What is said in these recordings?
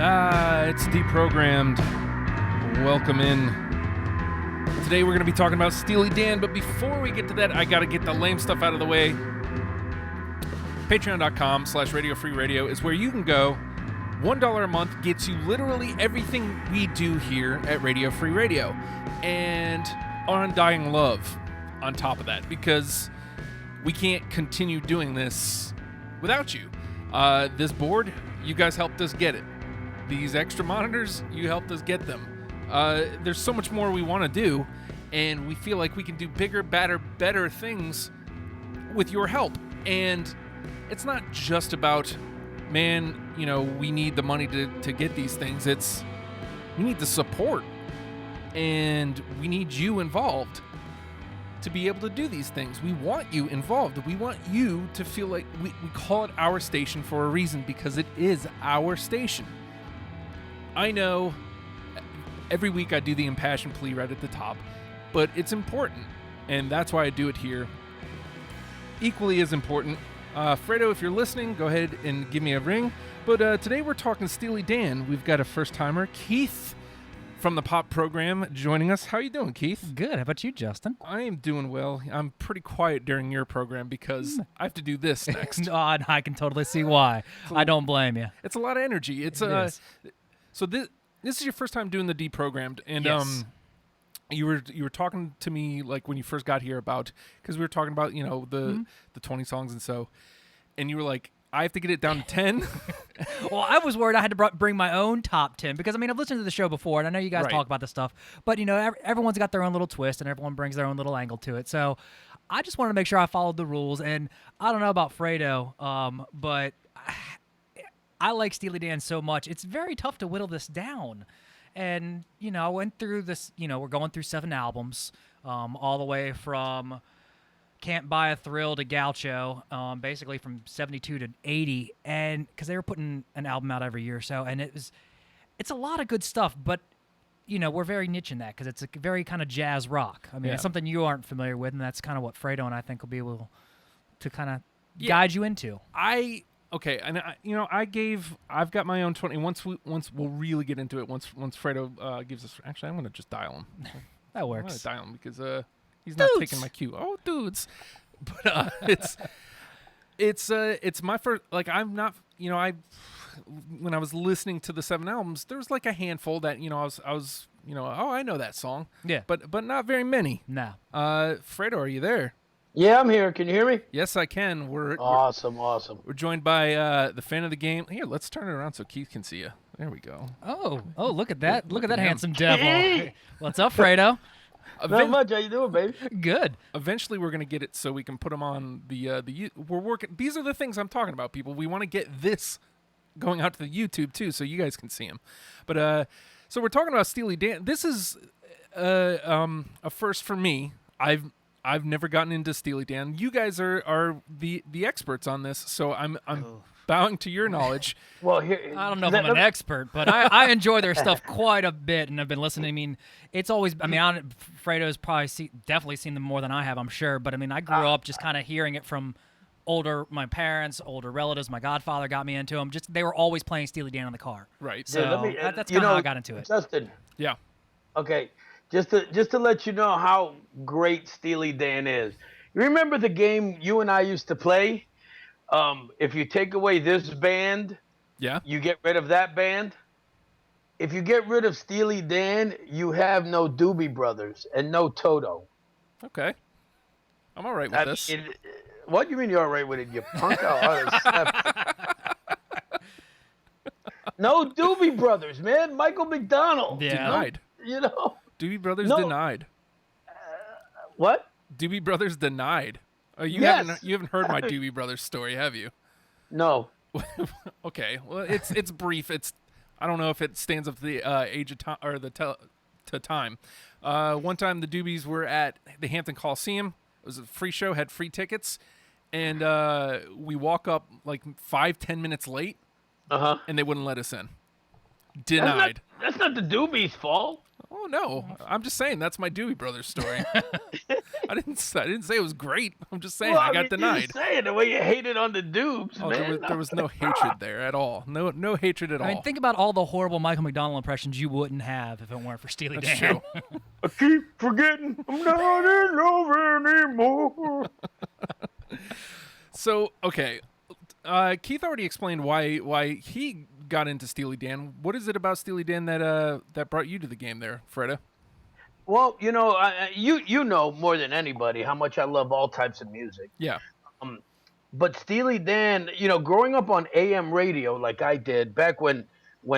It's Deprogrammed. Welcome in. Today we're going to be talking about Steely Dan, but before we get to that, I got to get the lame stuff out of the way. Patreon.com/Radio Free Radio is where you can go. $1 a month gets you literally everything we do here at Radio Free Radio. And undying love on top of that, because we can't continue doing this without you. This board, you guys helped us get it. These extra monitors, you helped us get them. There's so much more we want to do, and we feel like we can do bigger, better things with your help. And it's not just about, man, we need the money to get these things. It's, we need the support, and we need you involved to be able to do these things. We want you involved. We want you to feel like we call it our station for a reason, because it is our station. I know every week I do the impassioned plea right at the top, but it's important, and that's why I do it here. Equally as important, Fredo, if you're listening, go ahead and give me a ring. But today we're talking Steely Dan. We've got a first-timer, Keith, from the Pop Program, joining us. How you doing, Keith? Good. How about you, Justin? I am doing well. I'm pretty quiet during your program because I have to do this next. I can totally see why. I don't blame you. It's a lot of energy. It is. So this is your first time doing the Deprogrammed, and yes. You were talking to me like when you first got here about, because we were talking about the 20 songs and you were like, I have to get it down to 10. Well, I was worried I had to bring my own top 10 because, I've listened to the show before, and I know you guys talk about this stuff, but, everyone's got their own little twist, and everyone brings their own little angle to it. So I just wanted to make sure I followed the rules, and I don't know about Fredo, but I like Steely Dan so much. It's very tough to whittle this down. And, I went through this, we're going through 7 albums, all the way from Can't Buy a Thrill to Gaucho, basically from 72 to 80, and because they were putting an album out every year or so, and it's a lot of good stuff, but we're very niche in that because it's a very kind of jazz rock. It's something you aren't familiar with, and that's kind of what Fredo and I think will be able to kind of guide you into. Okay, and I've got my own 20. Once we'll really get into it. Once Fredo gives us. Actually, I'm gonna just dial him. That works. I'm gonna dial him because he's not taking my cue. Oh, dudes, but it's my first. Like, I'm not. When I was listening to the 7 albums, there was like a handful that I was I know that song. Yeah, but not very many. No. Fredo, are you there? Yeah, I'm here. Can you hear me? Yes, I can. Awesome. We're joined by the fan of the game. Here, let's turn it around so Keith can see you. There we go. Oh, look at that. Look at that handsome devil. What's up, Fredo? Not much. How you doing, baby? Good. Eventually, we're going to get it so we can put them on the we're working. These are the things I'm talking about, people. We want to get this going out to the YouTube, too, so you guys can see them. But so we're talking about Steely Dan. This is a first for me. I've never gotten into Steely Dan. You guys are the experts on this, so I'm bowing to your knowledge. Well, here, I don't know if I'm an expert, but I enjoy their stuff quite a bit, and I've been listening. It's always. Fredo's probably definitely seen them more than I have, I'm sure. But I grew up just kind of hearing it from my parents, older relatives. My godfather got me into them. They were always playing Steely Dan in the car. Right. So that's kind of how I got into it. Justin. Yeah. Okay. Just to let you know how great Steely Dan is. You remember the game you and I used to play? If you take away this band, you get rid of that band. If you get rid of Steely Dan, you have no Doobie Brothers and no Toto. Okay. I'm all right with this. What do you mean you're all right with it, you punk? No Doobie Brothers, man. Michael McDonald. Yeah. Denied. Doobie Brothers denied. What? Doobie Brothers denied. Oh, you haven't heard my Doobie Brothers story, have you? No. Okay. Well, it's brief. I don't know if it stands up to the age of time or to time. One time the Doobies were at the Hampton Coliseum. It was a free show, had free tickets, and we walk up like 5-10 minutes late, and they wouldn't let us in. Denied. That's not the Doobies' fault. Oh no, I'm just saying that's my Dewey Brothers story. I didn't say it was great. I'm just saying I got denied. You're saying the way you hated on the Dupes, man. There was no hatred there at all. No hatred at all. I mean, think about all the horrible Michael McDonald impressions you wouldn't have if it weren't for Steely Dan. True. I keep forgetting I'm not in love anymore. So okay, Keith already explained why he got into Steely Dan. What is it about Steely Dan that brought you to the game there, Freda? Well, you know more than anybody how much I love all types of music. Yeah. But Steely Dan, growing up on AM radio like I did back when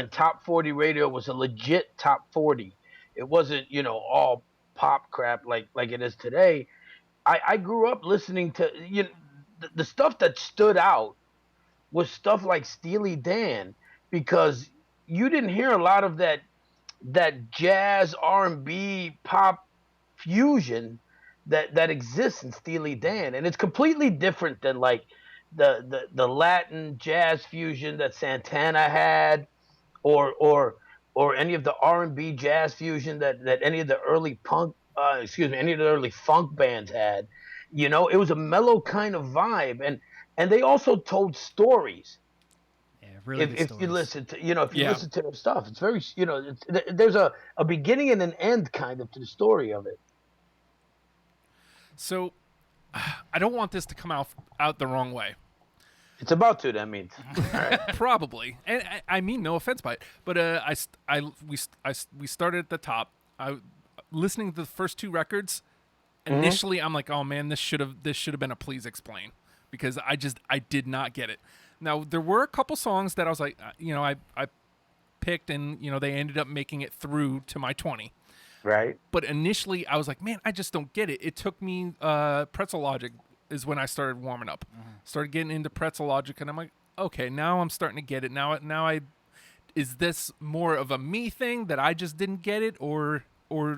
Top 40 radio was a legit Top 40, it wasn't all pop crap like it is today. I grew up listening to the stuff that stood out was stuff like Steely Dan, because you didn't hear a lot of that jazz, R&B, pop fusion that exists in Steely Dan, and it's completely different than like the Latin jazz fusion that Santana had, or any of the R&B jazz fusion that any of the early any of the early funk bands had. It was a mellow kind of vibe, and they also told stories. Really if you listen to listen to their stuff, it's very there's a beginning and an end kind of to the story of it. So I don't want this to come out the wrong way. It's about to. That means probably, and I mean no offense by it, but we started at the top. Listening to the first two records. Initially, I'm like, oh man, this should have been a Please Explain, because I did not get it. Now, there were a couple songs that I was like, I picked, and, they ended up making it through to my 20. Right. But initially, I was like, man, I just don't get it. It took me, Pretzel Logic is when I started warming up. Started getting into Pretzel Logic, and I'm like, okay, now I'm starting to get it. Now is this more of a me thing that I just didn't get it, or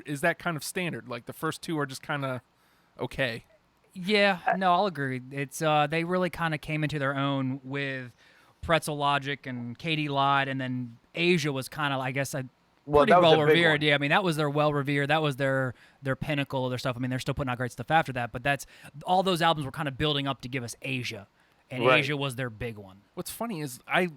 is that kind of standard? Like the first two are just kind of okay. Yeah, no, I'll agree. It's they really kind of came into their own with Pretzel Logic and Katie Lied, and then Asia was kind of, I guess, pretty well revered. Yeah, I mean that was their well revered. That was their pinnacle of their stuff. I mean they're still putting out great stuff after that, but that's all those albums were kind of building up to give us Asia, and right. Asia was their big one. What's funny is I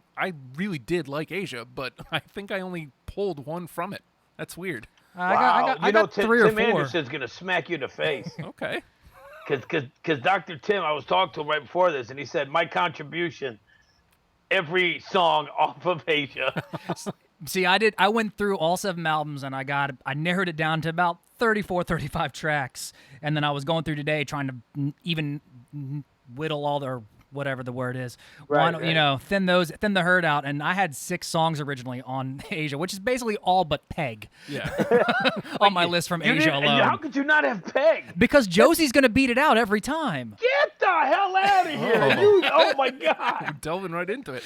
really did like Asia, but I think I only pulled one from it. That's weird. Wow. I got 3 or 4. Tim Anderson's gonna smack you in the face. Okay. Because Dr. Tim, I was talking to him right before this, and he said my contribution, every song off of Asia. See, I went through all 7 albums, and I narrowed it down to about 34, 35 tracks, and then I was going through today trying to even whittle all their whatever the word is, thin the herd out, and I had 6 songs originally on Asia, which is basically all but Peg. Yeah, on my list from Asia alone. How could you not have Peg? Because Josie's gonna beat it out every time. Get the hell out of here! Oh my God! You're delving right into it.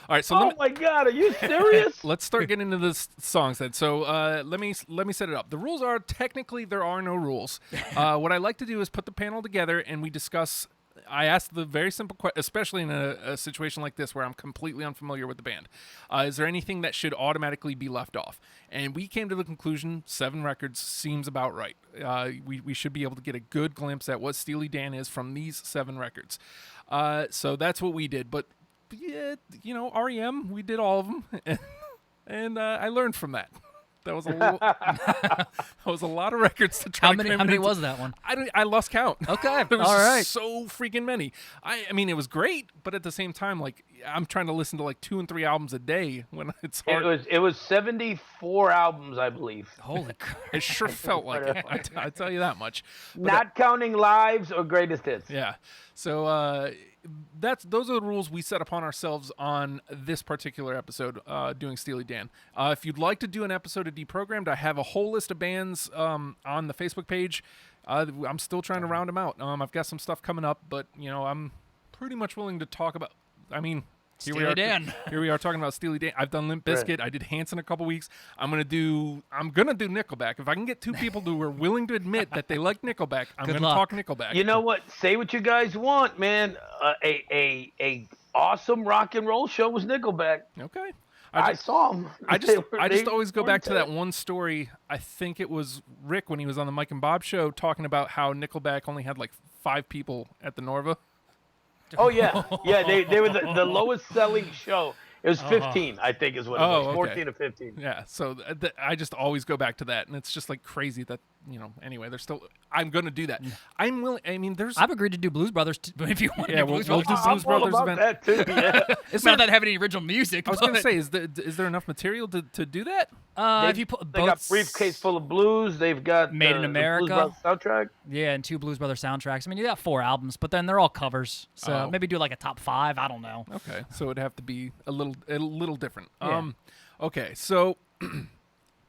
All right, so my God, are you serious? Let's start getting into the songs then. So let me set it up. The rules are technically there are no rules. What I like to do is put the panel together and we discuss. I asked the very simple question, especially in a situation like this where I'm completely unfamiliar with the band. Is there anything that should automatically be left off? And we came to the conclusion 7 records seems about right. We should be able to get a good glimpse at what Steely Dan is from these 7 records. So that's what we did. But, yeah, REM, we did all of them. And I learned from that. That was that was a lot of records to try. How many was that one? I lost count. Okay, there was all right. So freaking many. I mean, it was great, but at the same time, like I'm trying to listen to like 2 and 3 albums a day when it's hard. It was 74 albums, I believe. Holy crap! It sure felt like it. I tell you that much. But not counting lives or greatest hits. Yeah. So those are the rules we set upon ourselves on this particular episode, doing Steely Dan. If you'd like to do an episode of Deprogrammed, I have a whole list of bands on the Facebook page. I'm still trying to round them out. I've got some stuff coming up, but I'm pretty much willing to talk about. I mean, Steely Dan. Here we are talking about Steely Dan. I've done Limp Bizkit. Right. I did Hanson a couple weeks. I'm gonna do Nickelback. If I can get 2 people who are willing to admit that they like Nickelback, I'm gonna talk Nickelback. You know what? Say what you guys want, man. A awesome rock and roll show was Nickelback. Okay. I saw them. I just always go back to that one story. I think it was Rick when he was on the Mike and Bob show talking about how Nickelback only had like 5 people at the Norva. Oh yeah, they were the lowest selling show. It was 15, I think, is what it was. 14 or 15. Yeah, so I just always go back to that, and it's just like crazy that Anyway, they're still. I'm gonna do that. I'm willing. I mean, I've agreed to do Blues Brothers if you want. Yeah, we'll do Blues Brothers event. That too. Yeah. It's not that having any original music. I was gonna say, is there enough material to do that? If you put they got Briefcase Full of Blues. They've got Made in America the Blues Brothers soundtrack. Yeah, and 2 Blues Brothers soundtracks. I mean, you got 4 albums, but then they're all covers. So maybe do like a top 5. I don't know. Okay, so it'd have to be a little different. Yeah. Okay, so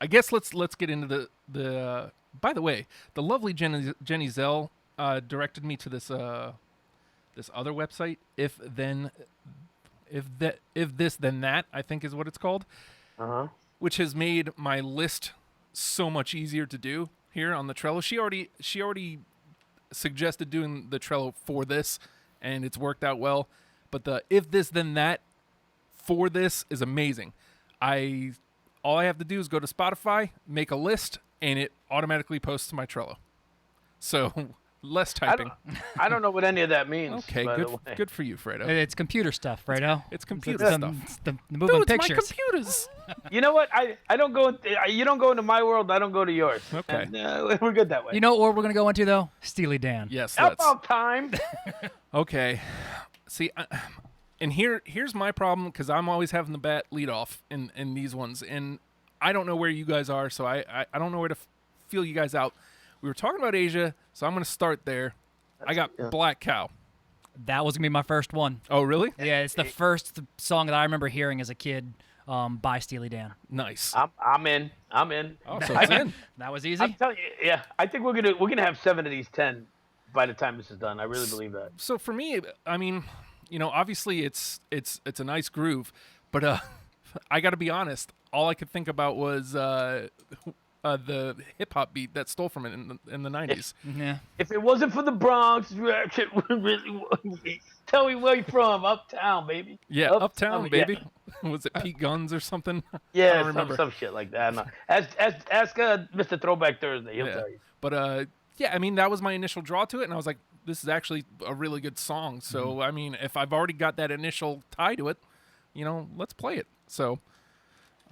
I guess let's get into the. By the way, the lovely Jenny Zell directed me to this other website. If this then that, I think is what it's called. Which has made my list so much easier to do here on the Trello. She already suggested doing the Trello for this, and it's worked out well. But the if this then that for this is amazing. All I have to do is go to Spotify, make a list, and it automatically posts to my Trello. So less typing. I don't know what any of that means. Okay, good for you, Fredo. It's computer stuff, Fredo. It's computer stuff. It's the moving Dude, pictures. It's my computers. You know what? I don't go. You don't go into my world. I don't go to yours. Okay, and, we're good that way. You know what we're gonna go into though? Steely Dan. Yes. About time. Okay. See. And here's my problem, because I'm always having the bat lead off in these ones, and I don't know where you guys are, so I don't know where to feel you guys out. We were talking about Asia, so I'm going to start there. I got Black Cow. That was going to be my first one. Oh, really? Yeah, it's the first song that I remember hearing as a kid by Steely Dan. Nice. I'm in. Oh, so it's in. That was easy? I'm telling you, yeah. I think we're gonna have 7 of these 10 by the time this is done. I really believe that. So for me, I mean, obviously it's a nice groove, but I got to be honest. All I could think about was the hip hop beat that stole from it in the 90s. Yeah. If it wasn't for the Bronx, tell me where you're from. Uptown, baby. Yeah, Uptown, baby. Yeah. Was it Pete Guns or something? Yeah, I don't remember. Some shit like that. No. Ask Mr. Throwback Thursday. He'll tell you. But yeah, I mean, that was my initial draw to it, and I was like, this is actually a really good song. So, I mean, if I've already got that initial tie to it, let's play it. So,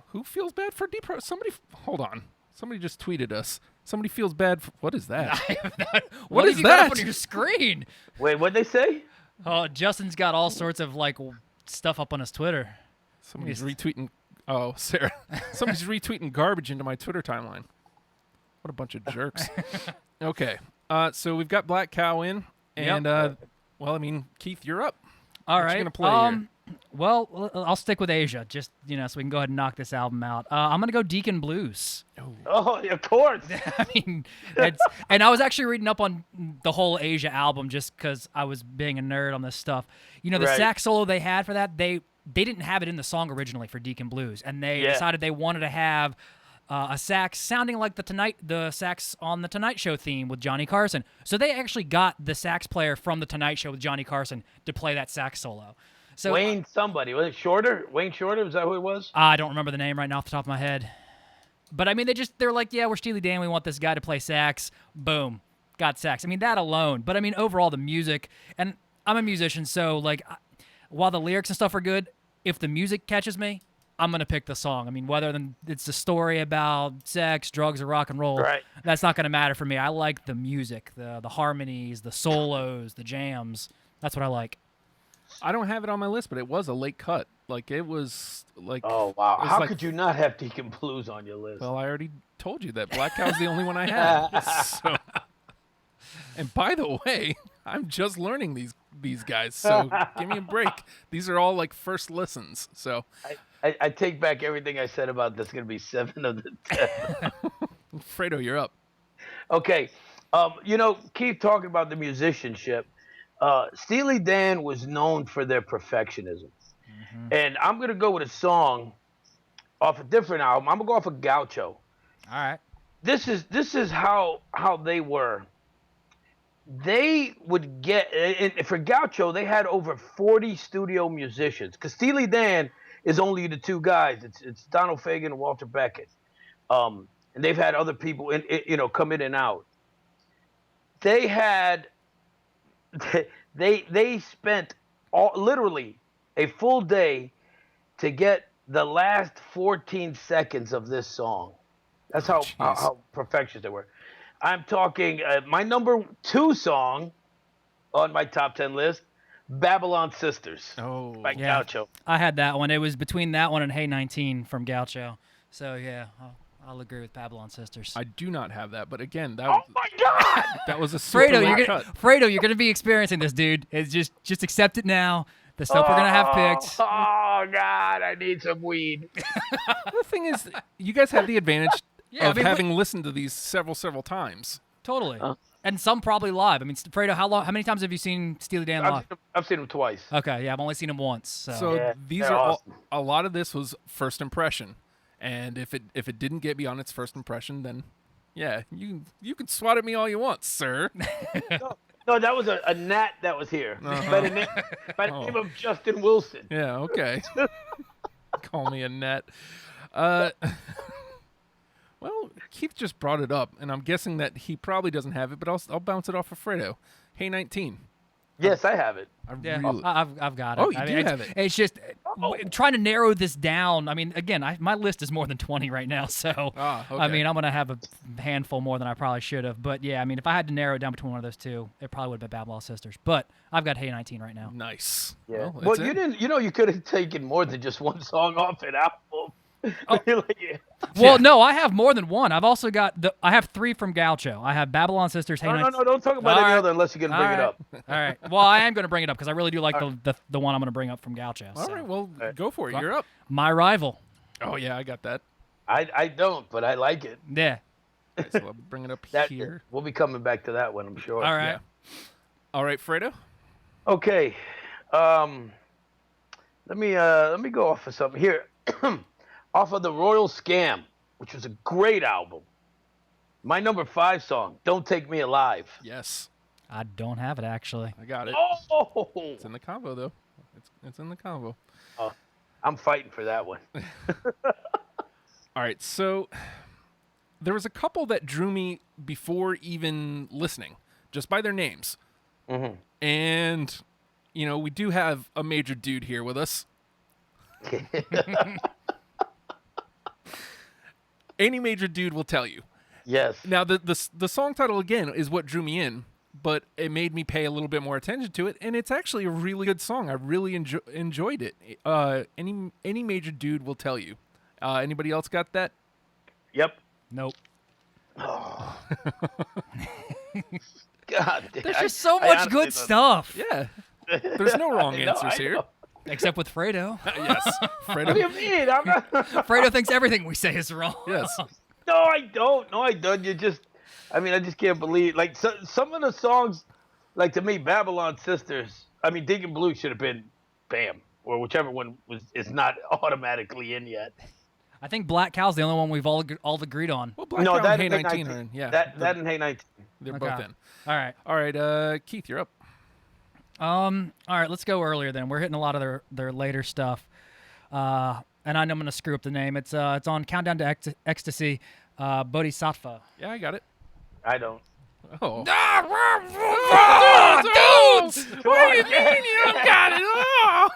who feels bad for Deprogrammed? Somebody, hold on. Somebody just tweeted us. Somebody feels bad for, what is that? What is that? Up on your screen? Wait, what'd they say? Oh, Justin's got all sorts of stuff up on his Twitter. Somebody's retweeting. Oh, Sarah. Somebody's retweeting garbage into my Twitter timeline. What a bunch of jerks. Okay. So we've got Black Cow in, and well, I mean, Keith, you're up. All right. What you gonna play here? Well, I'll stick with Asia, just so we can go ahead and knock this album out. I'm gonna go Deacon Blues. Oh, of course. I mean, and I was actually reading up on the whole Asia album just because I was being a nerd on this stuff. The sax solo they had for that, they didn't have it in the song originally for Deacon Blues, and they decided they wanted to have a sax sounding like the sax on the Tonight Show theme with Johnny Carson. So they actually got the sax player from the Tonight Show with Johnny Carson to play that sax solo. So Wayne somebody. Was it Shorter? Wayne Shorter? Was that who it was? I don't remember the name right now off the top of my head. But I mean, they're like, yeah, we're Steely Dan. We want this guy to play sax. Boom. Got sax. I mean, that alone. But I mean, overall, the music, and I'm a musician, so while the lyrics and stuff are good, if the music catches me, I'm going to pick the song. I mean, whether it's a story about sex, drugs, or rock and roll, that's not going to matter for me. I like the music, the harmonies, the solos, the jams. That's what I like. I don't have it on my list, but it was a late cut. It was Oh, wow. How could you not have Deacon Blues on your list? Well, I already told you that Black Cow's the only one I had. So. And by the way, I'm just learning these guys, so give me a break. These are all first listens. So I take back everything I said about this. Going to be 7 of the 10. Fredo, you're up. Okay. Keith talking about the musicianship. Steely Dan was known for their perfectionism. And I'm going to go with a song off a different album. I'm going to go off of Gaucho. All right. This is how they were. They would get, for Gaucho, they had over 40 studio musicians. Because Steely Dan, is only the two guys. It's Donald Fagen and Walter Beckett. And they've had other people come in and out. They had they spent literally a full day to get the last 14 seconds of this song. That's how perfectionist they were. I'm talking my number 2 song on my top 10 list, Babylon Sisters by Gaucho. I had that one. It was between that one and Hey 19 from Gaucho. So, yeah, I'll agree with Babylon Sisters. I do not have that, but again, oh my God, that was a super cut. Fredo, you're gonna be experiencing this, dude. It's just accept it now. The stuff we're gonna have picked. Oh God, I need some weed. The thing is, you guys have the advantage of having listened to these several times. Totally. And some probably live. I mean, Fredo, how many times have you seen Steely Dan live? I've seen him twice. Okay, yeah, I've only seen him once. So Yeah, these are awesome. a lot of this was first impression, and if it didn't get me on its first impression, then yeah, you can swat at me all you want, sir. No, that was a gnat that was here by the name of Justin Wilson. Yeah, okay. Call me a net. Well, Keith just brought it up, and I'm guessing that he probably doesn't have it, but I'll bounce it off of Fredo. Hey, 19. Yes, I have it. I've got it. Oh, you do have it. It's just trying to narrow this down. I mean, again, my list is more than 20 right now, so okay. I mean, I'm gonna have a handful more than I probably should have. But yeah, I mean, if I had to narrow it down between one of those two, it probably would have been Babylon Sisters. But I've got Hey 19 right now. Nice. Yeah. Well, you didn't. You could have taken more than just one song off an album. Well, no, I have more than one. I've also got I have 3 from Gaucho. I have Babylon Sisters. Hey, no, don't talk about any other unless you're gonna bring it up. All right. Well, I am gonna bring it up because I really do like the one I'm gonna bring up from Gaucho. All right. Well, go for it. You're up. My Rival. Oh yeah, I got that. I don't, but I like it. Yeah. Okay, so I'll bring it up here. We'll be coming back to that one, I'm sure. All right. Yeah. All right, Fredo. Okay. Let me go off of something here. Off of the Royal Scam, which was a great album. My number 5 song, Don't Take Me Alive. Yes. I don't have it, actually. I got it. Oh! It's in the combo, though. It's in the combo. I'm fighting for that one. All right, so there was a couple that drew me before even listening, just by their names. Mm-hmm. And, we do have a major dude here with us. Any major dude will tell you. Yes. Now, the song title, again, is what drew me in, but it made me pay a little bit more attention to it, and it's actually a really good song. I really enjoyed it. Any major dude will tell you. Anybody else got that? Yep. Nope. Oh. God damn. There's just so much good stuff. Yeah. There's no wrong answers here. Except with Fredo. Yes. Fredo. What do you mean? I'm not... Fredo thinks everything we say is wrong. Yes. No, I don't. No, I don't. I just can't believe. Like, some of the songs, like, to me, Babylon Sisters, Deacon Blue should have been Bam, or whichever one is not automatically in yet. I think Black Cow's the only one we've all agreed on. Well, Black Cow and Hey 19 are in. Yeah. That and Hey 19. They're both in. All right, Keith, you're up. All right, let's go earlier then. We're hitting a lot of their later stuff. And I know I'm going to screw up the name. It's on Countdown to Ecstasy, Bodhisattva. Yeah, I got it. I don't. Oh. Dudes! What do you mean you don't got it? Oh.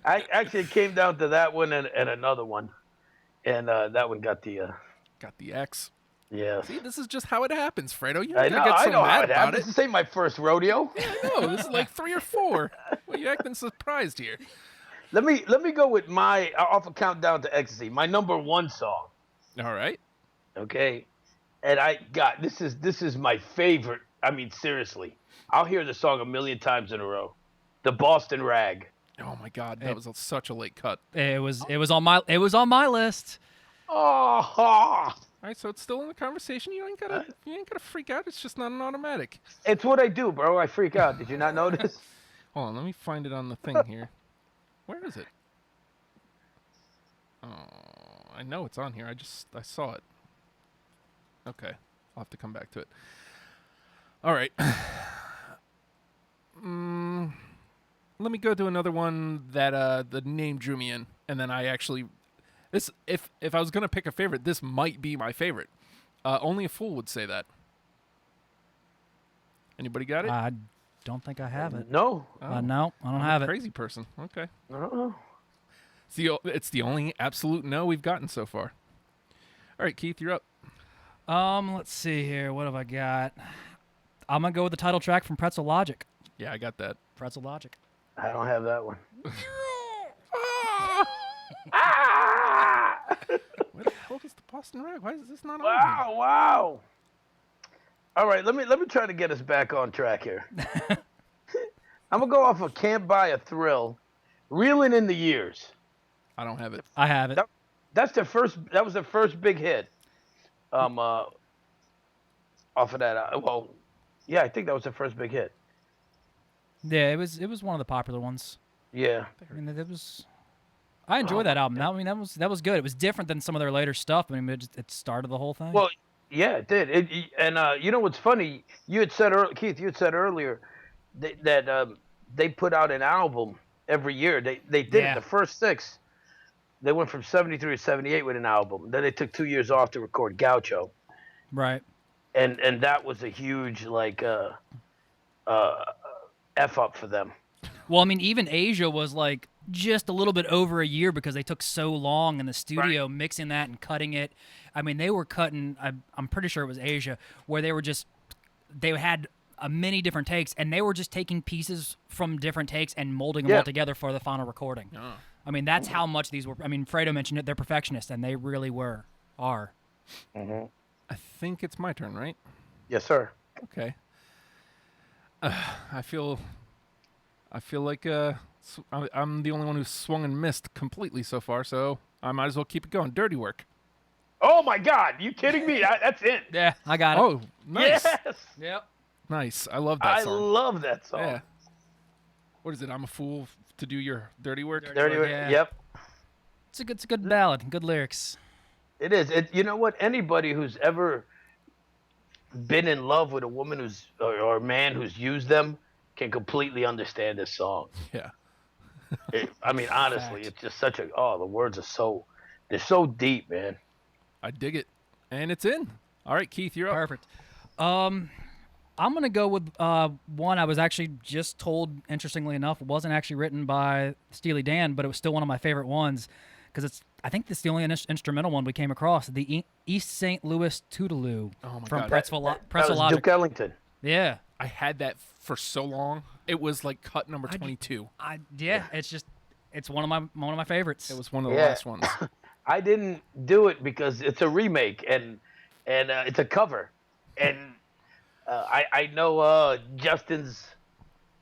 It came down to that one and another one. And that one got the... Got the X. Yeah. See, this is just how it happens, Fredo. You I don't get so know mad how it about happens. it. This ain't my first rodeo. Yeah, I know. This is like 3 or 4. Well, you're acting surprised here. Let me go with my off of Countdown to Ecstasy, my number 1 song. All right. Okay. And this is my favorite. Seriously. I'll hear the song a million times in a row. The Boston Rag. Oh my God, that was such a late cut. It was on my list. Oh. All right, so it's still in the conversation. You ain't gotta freak out. It's just not an automatic. It's what I do, bro. I freak out. Did you not notice? Hold on, let me find it on the thing here. Where is it? Oh, I know it's on here. I saw it. Okay, I'll have to come back to it. All right. let me go to another one that the name drew me in, and then I actually this if I was gonna pick a favorite, this might be my favorite. Only a fool would say that. Anybody got it? I don't think I have it. No. No, I don't have it. Crazy person. Okay. No. It's the only absolute no we've gotten so far. All right, Keith, you're up. Let's see here. What have I got? I'm gonna go with the title track from Pretzel Logic. Yeah, I got that. Pretzel Logic. I don't have that one. Where the hell is the Boston Rag? Why is this not on? Wow. All right, let me try to get us back on track here. I'm gonna go off of "Can't Buy a Thrill," "Reeling in the Years." I don't have it. I have it. That was the first big hit. Off of that. Well, yeah, I think that was the first big hit. Yeah, it was one of the popular ones. Yeah. I mean, I enjoyed that album. That was good. It was different than some of their later stuff. I mean, it started the whole thing. Well, yeah, it did. And you know what's funny? Keith, you had said earlier that they put out an album every year. They did it. The first 6. They went from 73 to 78 with an album. Then they took 2 years off to record Gaucho. Right. And that was a huge F up for them. Well, I mean, even Asia was like just a little bit over a year because they took so long in the studio mixing that and cutting it. I mean, they were cutting, I'm pretty sure it was Asia, where they had many different takes, and they were just taking pieces from different takes and molding them all together for the final recording. Oh. I mean, that's how much these were. I mean, Fredo mentioned it, they're perfectionists, and they really are. Mm-hmm. I think it's my turn, right? Yes, sir. Okay. I feel like I'm the only one who's swung and missed completely so far, so I might as well keep it going. Dirty Work. Oh my God! You kidding me? That's it. Yeah, I got it. Oh, nice. Yes. Yep. Nice. I love that song. I love that song. Yeah. What is it? I'm a fool to do your dirty work. Dirty Work. Yeah. Yep. It's a good ballad. Good lyrics. It is. You know what? Anybody who's ever been in love with a woman or a man who's used them can completely understand this song. Yeah. I mean, honestly, it's just such a. Oh, the words are they're so deep, man. I dig it, and it's in. All right, Keith, you're up. Perfect. I'm gonna go with one I was actually just told. Interestingly enough, it wasn't actually written by Steely Dan, but it was still one of my favorite ones because I think it's the only instrumental one we came across. The East St. Louis Toodaloo from God. Pretzel That was Logic. Duke Ellington. Yeah. I had that for so long. It was like cut number 22. It's one of my favorites. It was one of the last ones. I didn't do it because it's a remake and it's a cover, and I know Justin's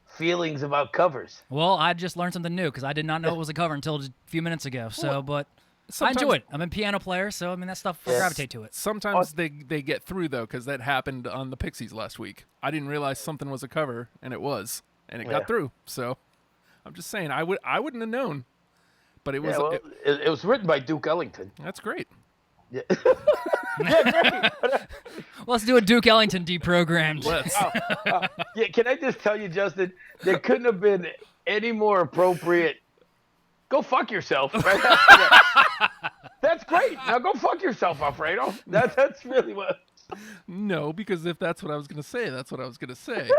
feelings about covers. Well, I just learned something new because I did not know it was a cover until just a few minutes ago. So, but I enjoy it. I'm a piano player, so I mean that stuff I gravitate to it. Sometimes they get through though, because that happened on the Pixies last week. I didn't realize something was a cover, and it was, and it got through. So I'm just saying, I wouldn't have known, but it was. It was written by Duke Ellington. That's great. Yeah. Let's do a Duke Ellington deprogrammed. Yeah, can I just tell you, Justin, there couldn't have been any more appropriate. Go fuck yourself. Right? That's great. Now go fuck yourself, Alfredo. That's really what. No, because if that's what I was going to say, that's what I was going to say.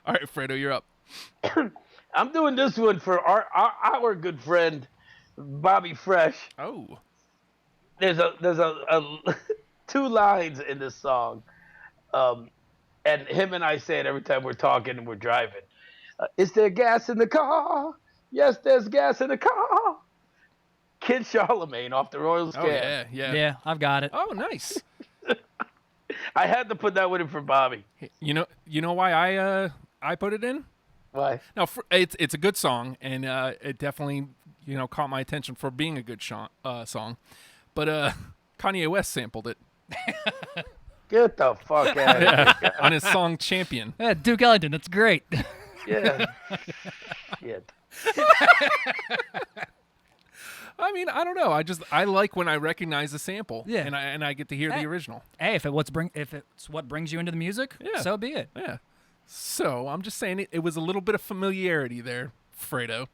All right, Fredo, you're up. I'm doing this one for our good friend, Bobby Fresh. Oh. There's a 2 lines in this song, and him and I say it every time we're talking and we're driving. Is there gas in the car? Yes, there's gas in the car. Kid Charlemagne off the Royal Scam. Oh, yeah. Yeah, I've got it. Oh, nice. I had to put that one in for Bobby. You know why I put it in? Why? No, it's a good song, and it definitely caught my attention for being a good song. But Kanye West sampled it. Get the fuck out of here. On his song Champion. Yeah, Duke Ellington, that's great. Yeah. Shit. I mean, I don't know. I like when I recognize the sample. Yeah. And I get to hear the original. Hey, if it's what brings you into the music, so be it. Yeah. So I'm just saying it was a little bit of familiarity there, Fredo.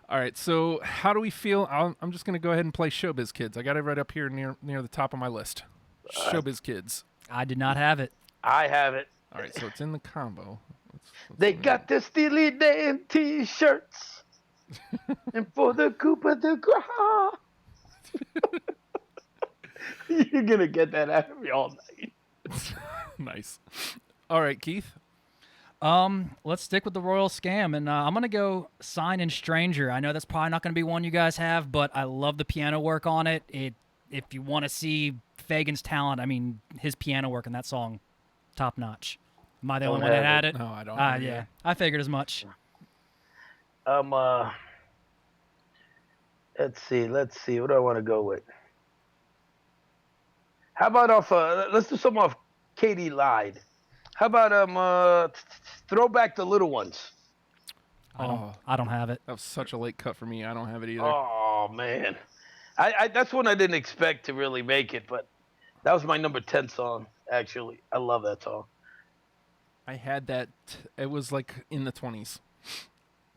All right, so how do we feel? I'm just going to go ahead and play Showbiz Kids. I got it right up here near the top of my list. Showbiz Kids. I did not have it. I have it. All right, so it's in the combo. They got the Steely Dan T-shirts. And for the Cooper the Gra. You're going to get that out of me all night. Nice. All right, Keith. Let's stick with the Royal Scam, and I'm gonna go Sign and Stranger. I know that's probably not gonna be one you guys have, but I love the piano work on it. If you want to see Fagen's talent, I mean, his piano work in that song, top notch. Am I the only one that had it? No, I don't. Yeah, I figured as much. Let's see. What do I want to go with? How about let's do some off Katie Lied. How about throw back the little ones? I don't have it. That was such a late cut for me. I don't have it either. Oh man, I that's one I didn't expect to really make it, but that was my number 10 song. Actually, I love that song. I had that. It was like in the 20s.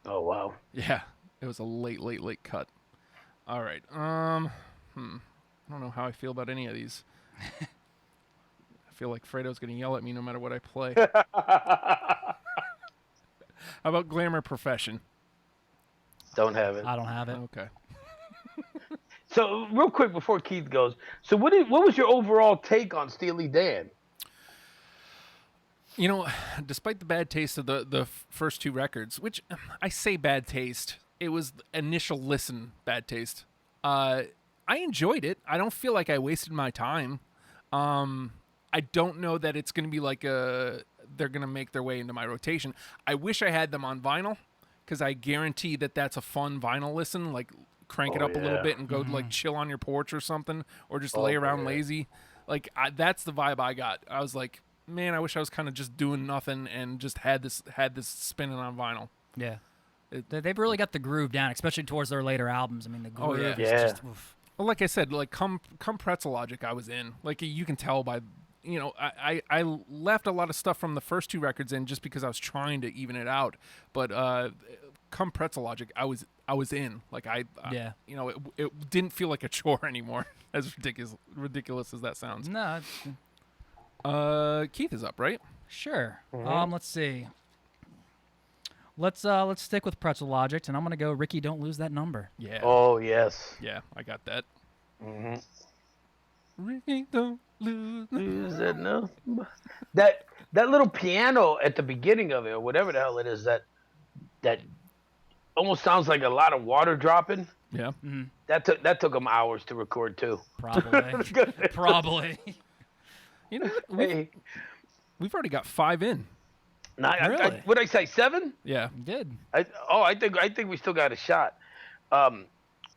Oh wow. Yeah, it was a late cut. All right. I don't know how I feel about any of these. I feel like Fredo's going to yell at me no matter what I play. How about Glamour Profession? Don't have it. I don't have it. Okay. So real quick before Keith goes, so what was your overall take on Steely Dan? You know, despite the bad taste of the first two records, which I say bad taste, it was initial listen bad taste. I enjoyed it. I don't feel like I wasted my time. I don't know that it's going to be like they're going to make their way into my rotation. I wish I had them on vinyl because I guarantee that that's a fun vinyl listen. Like crank it up a little bit and go like chill on your porch or something, or just lay around lazy. Like that's the vibe I got. I was like, man, I wish I was kind of just doing nothing and just had this spinning on vinyl. Yeah, they've really got the groove down, especially towards their later albums. I mean, the groove is just. Oof. Well, like I said, like come Pretzel Logic, I was in. Like you can tell by, you know, I left a lot of stuff from the first two records in just because I was trying to even it out. But come Pretzel Logic, I was in. Like you know, it didn't feel like a chore anymore. As ridiculous as that sounds. No. Keith is up, right? Sure. Let's see. Let's stick with Pretzel Logic, and I'm gonna go Ricky. Don't lose that number. Yeah. Oh yes. Yeah, I got that. Mm-hmm. Ricky, don't lose that number. That little piano at the beginning of it, or whatever the hell it is, that almost sounds like a lot of water dropping. Yeah. Mm-hmm. That took them hours to record too. Probably. You know, we've already got 5 in. Really? What did I say? 7? Yeah, you did. I think we still got a shot.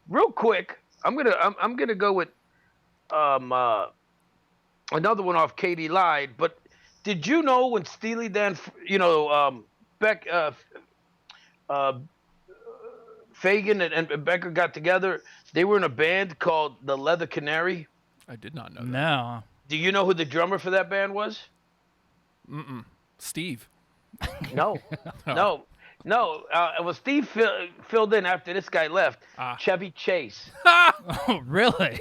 Real quick, I'm gonna go with another one off Katie Lied. But did you know when Steely Dan, Fagen and Becker got together, they were in a band called the Leather Canary? I did not know that. No. Do you know who the drummer for that band was? Steve. No. Well, Steve filled in after this guy left. Chevy Chase. Oh, really?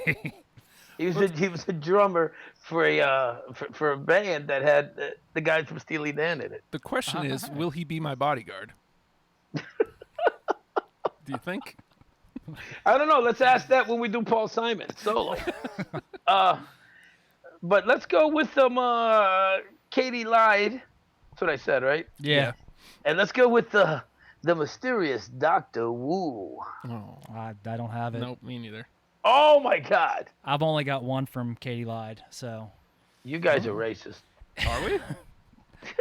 He was a drummer for a band that had the guys from Steely Dan in it. The question is, will he be my bodyguard? Do you think? I don't know. Let's ask that when we do Paul Simon solo. But let's go with Katie Lied. That's what I said, right? Yeah. And let's go with the mysterious Dr. Wu. Oh, I don't have it. Nope, me neither. Oh my God. I've only got one from Katie Lied, so. You guys are racist. Are we?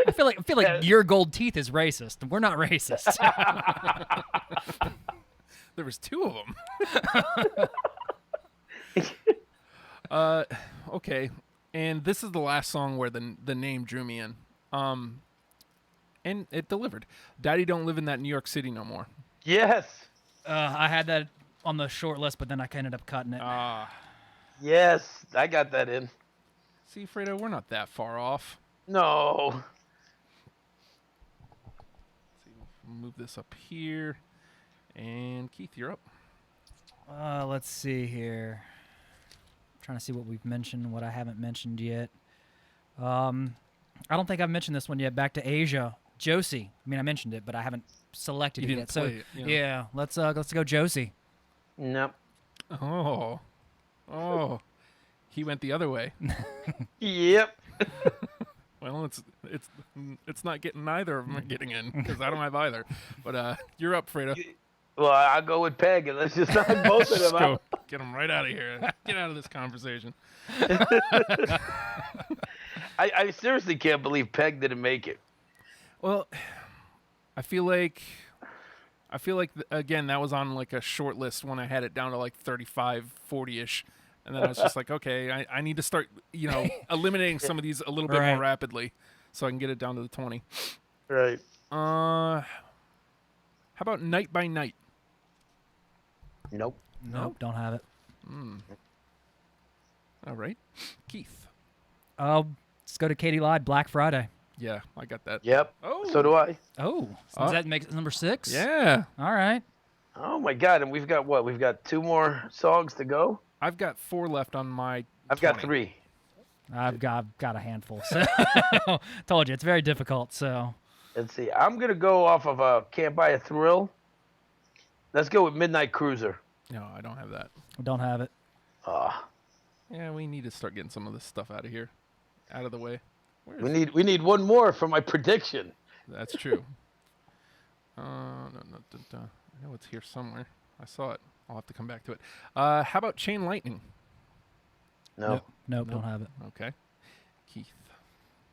I feel like your gold teeth is racist. We're not racist. There was 2 of them. Okay. And this is the last song where the name drew me in. And it delivered. Daddy Don't Live in That New York City No More. Yes. I had that on the short list, but then I ended up cutting it. Yes, I got that in. See, Fredo, we're not that far off. No. Let's see, move this up here. And Keith, you're up. Let's see here. I'm trying to see what we've mentioned, what I haven't mentioned yet. I don't think I've mentioned this one yet. Back to Asia, Josie. I mean, I mentioned it, but I haven't selected You it didn't yet. play So it, yeah, let's go Josie. Nope. Oh, he went the other way. Yep. Well, it's not getting neither of them are getting in because I don't have either. But you're up, Fredo. Well, I'll go with Peg, and let's just knock both of Just them go. out. Get them right out of here. Get out of this conversation. I seriously can't believe Peg didn't make it. Well, I feel like again that was on like a short list when I had it down to like 35, 40-ish. And then I was just like, okay, I need to start, eliminating some of these a little bit more rapidly so I can get it down to the 20. Right. How about Night by Night? Nope. Nope, don't have it. All right. Keith. Let's go to Katie Lied, Black Friday. Yeah, I got that. Yep. Oh. So do I. Oh, does that make it number 6? Yeah. All right. Oh my God! And we've got what? We've got 2 more songs to go. I've got 4 left on my. I've got 3. I've got a handful. So told you it's very difficult. So Let's see. I'm gonna go off of "Can't Buy a Thrill." Let's go with "Midnight Cruiser." No, I don't have that. don't have it. Yeah, we need to start getting some of this stuff out of here, out of the way. We need one more for my prediction. That's true. I know it's here somewhere. I saw it. I'll have to come back to it. How about Chain Lightning? No. Nope, don't have it. Okay. Keith.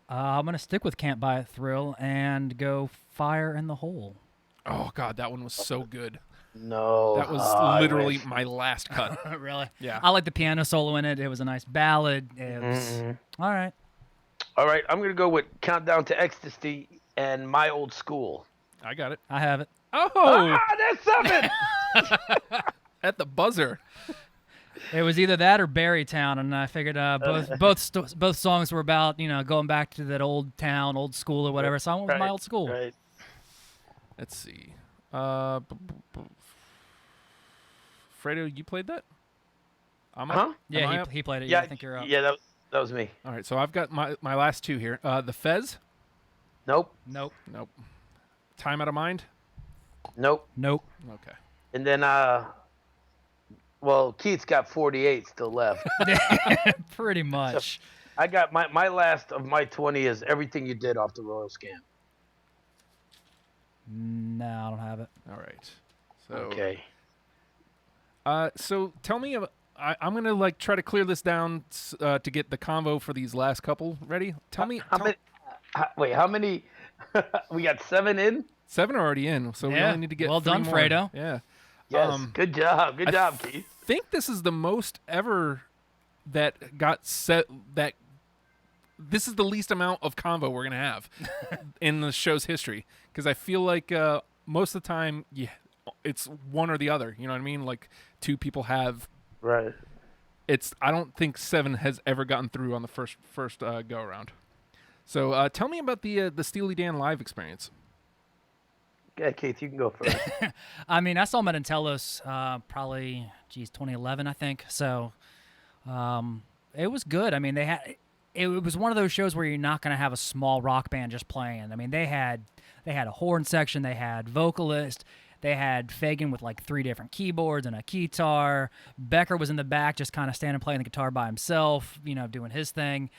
I'm gonna stick with "Can't Buy a Thrill" and go "Fire in the Hole." Oh God, that one was so good. No. That was literally my last cut. Really? Yeah. I like the piano solo in it. It was a nice ballad. It was all right. All right. I'm gonna go with "Countdown to Ecstasy" and "My Old School." I got it. I have it. Oh, That's 7. at the buzzer. It was either that or Berrytown, and I figured both songs were about going back to that old town, old school or whatever. So I went with "My Old School." Right. Let's see. Fredo, you played that? I'm up? Huh? Yeah, Am I up? he played it. Yeah, I think you're up. Yeah, that was me. All right, so I've got my last 2 here. The Fez? Nope. Nope. Nope. Time Out of Mind? Nope. Nope. Okay. And then well, Keith's got 48 still left. Pretty much. I got my last of my 20 is "Everything You Did" off the Royal Scam. No, I don't have it. All right. So Okay. So tell me about. I'm gonna try to clear this down to get the convo for these last couple ready. Tell me How many? Wait, how many? We got 7 in. 7 are already in, so we Yeah. only need to get Well 3 done, more. Fredo. Yeah. Yes. Good job. Good job, I Keith. think this is the most ever that got set. That this is the least amount of convo we're gonna have in the show's history because I feel like most of the time, it's one or the other. You know what I mean? Like 2 people have. Right. I don't think 7 has ever gotten through on the first go around. So tell me about the Steely Dan live experience. Yeah, Keith, you can go first. I mean, I saw them at Antelos probably, 2011, I think. So it was good. I mean, it was one of those shows where you're not going to have a small rock band just playing. I mean, they had a horn section, they had vocalist, they had Fagan with 3 different keyboards and a guitar. Becker was in the back just kind of standing playing the guitar by himself, doing his thing.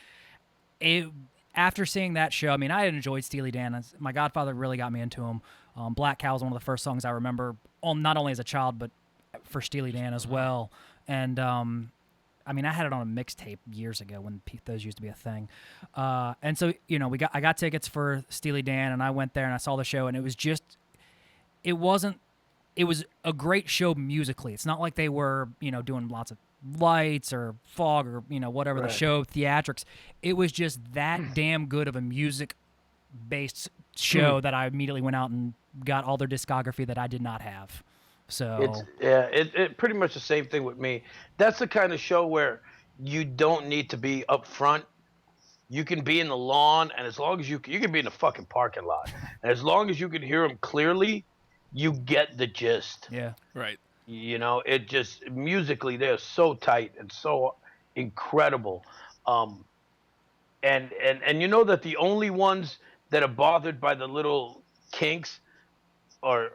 After seeing that show, I mean, I had enjoyed Steely Dan. My godfather really got me into him. Black Cow was one of the first songs I remember, not only as a child, but for Steely Dan as well. And, I mean, I had it on a mixtape years ago when those used to be a thing. And so, I got tickets for Steely Dan, and I went there and I saw the show, and it was a great show musically. It's not like they were, doing lots of lights or fog or whatever the show theatrics. It was just that damn good of a music based show that I immediately went out and got all their discography that I did not have. So it's pretty much the same thing with me. That's the kind of show where you don't need to be up front. you can be in the lawn, and as long as you can be in the fucking parking lot, and as long as you can hear them clearly, you get the gist. Yeah. Right. It just musically they're so tight and so incredible. Um, and you know that the only ones that are bothered by the little kinks are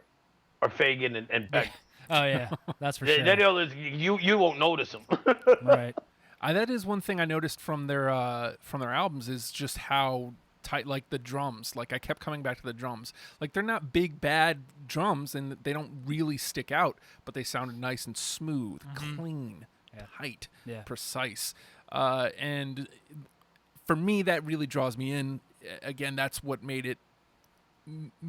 Fagin and Yeah. Beck. Oh yeah, that's for They, sure. you won't notice them. Right. That is one thing I noticed from their albums is just how tight, like the drums. Like I kept coming back to the drums. Like they're not big bad drums, and they don't really stick out, but they sounded nice and smooth, clean, tight, precise. And for me, that really draws me in. Again, that's what made it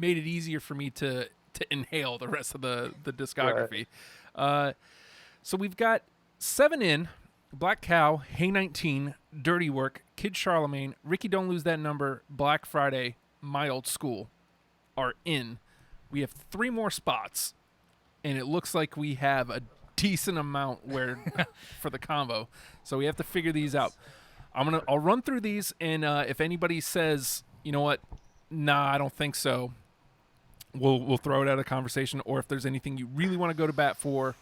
easier for me to inhale the rest of the discography. Right. So we've got 7 in. Black Cow, Hey 19, Dirty Work, Kid Charlemagne, Ricky Don't Lose That Number, Black Friday, My Old School are in. We have 3 more spots, and it looks like we have a decent amount for the combo. So we have to figure these out. I'll run through these, and if anybody says, you know what, nah, I don't think so, we'll throw it out of conversation. Or if there's anything you really want to go to bat for,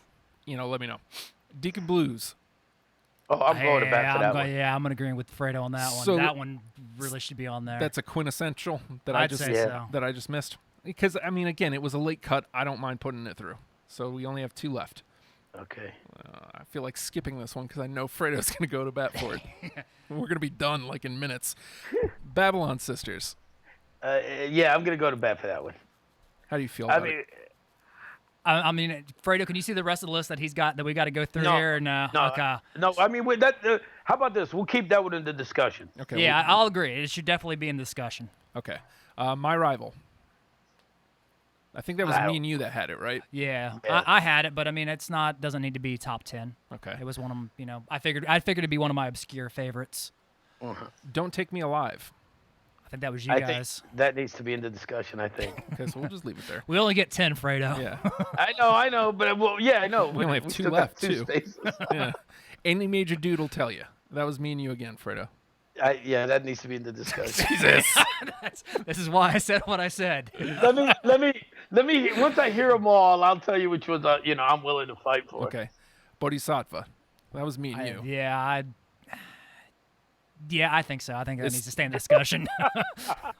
let me know. Deacon Blues. Oh, I'm going to bat for that one. Yeah, I'm going to agree with Fredo on that one. So that one really should be on there. That's a quintessential that I'd say so. that I just missed. Because, I mean, again, it was a late cut. I don't mind putting it through. So we only have 2 left. Okay. I feel like skipping this one because I know Fredo's going to go to bat for it. We're going to be done like in minutes. Babylon Sisters. Yeah, I'm going to go to bat for that one. How do you feel about it? I mean, Fredo, can you see the rest of the list that he's got that we got to go through here? No. Okay. No. I mean, how about this? We'll keep that one in the discussion. Okay. Yeah, I'll agree. It should definitely be in discussion. Okay. My Rival. I think that was me and you that had it, right? Yeah. I had it, but I mean, doesn't need to be top 10. Okay. It was one of them. I figured it'd be one of my obscure favorites. Don't Take Me Alive. I think that was you guys. Think that needs to be in the discussion, I think. Okay, so we'll just leave it there. We only get 10, Fredo. Yeah. I know, but I know. We only have 2 left, too. Yeah. Any Major Dude will tell you. That was me and you again, Fredo. That needs to be in the discussion. Jesus. This is why I said what I said. Let me. Once I hear them all, I'll tell you which ones I'm willing to fight for. Okay. Bodhisattva. That was me and you. Yeah, I think so. I think that needs to stay in discussion.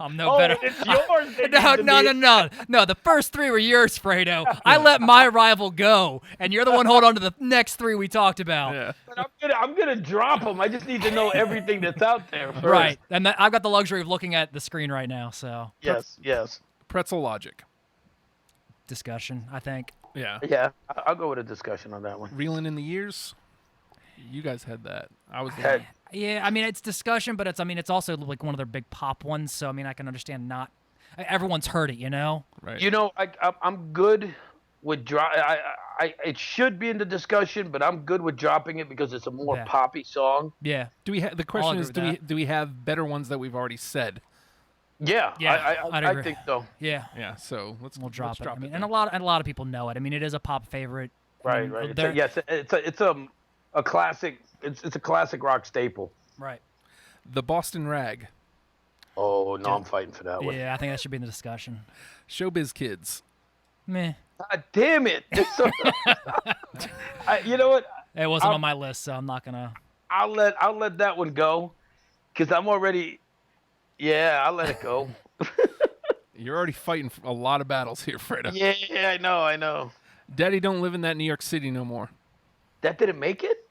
I'm no better. It's yours. No. The first 3 were yours, Fredo. I let my rival go, and you're the one holding on to the next 3 we talked about. Yeah. But I'm gonna drop them. I just need to know everything that's out there first. Right, and I've got the luxury of looking at the screen right now. So yes. Pretzel Logic. Discussion, I think. Yeah. Yeah, I'll go with a discussion on that one. Reeling in the Years. You guys had that. I was Yeah, I mean it's discussion, but it's also like one of their big pop ones. So I mean I can understand not everyone's heard it, Right. I'm good with it should be in the discussion, but I'm good with dropping it because it's a more poppy song. Yeah. The question is, do we have better ones that we've already said? Yeah. I think so. Yeah. Yeah. So we'll drop it. It and a lot of people know it. I mean, it is a pop favorite. Right. It's a classic. It's a classic rock staple. Right. The Boston Rag. Oh no, I'm fighting for that one. Yeah, I think that should be in the discussion. Showbiz Kids. Meh. God damn it! You know what? It wasn't on my list, so I'm not gonna. I'll let that one go, because I'm already. Yeah, I'll let it go. You're already fighting a lot of battles here, Fredo. Yeah, I know. Daddy Don't Live in That New York City No More. That didn't make it?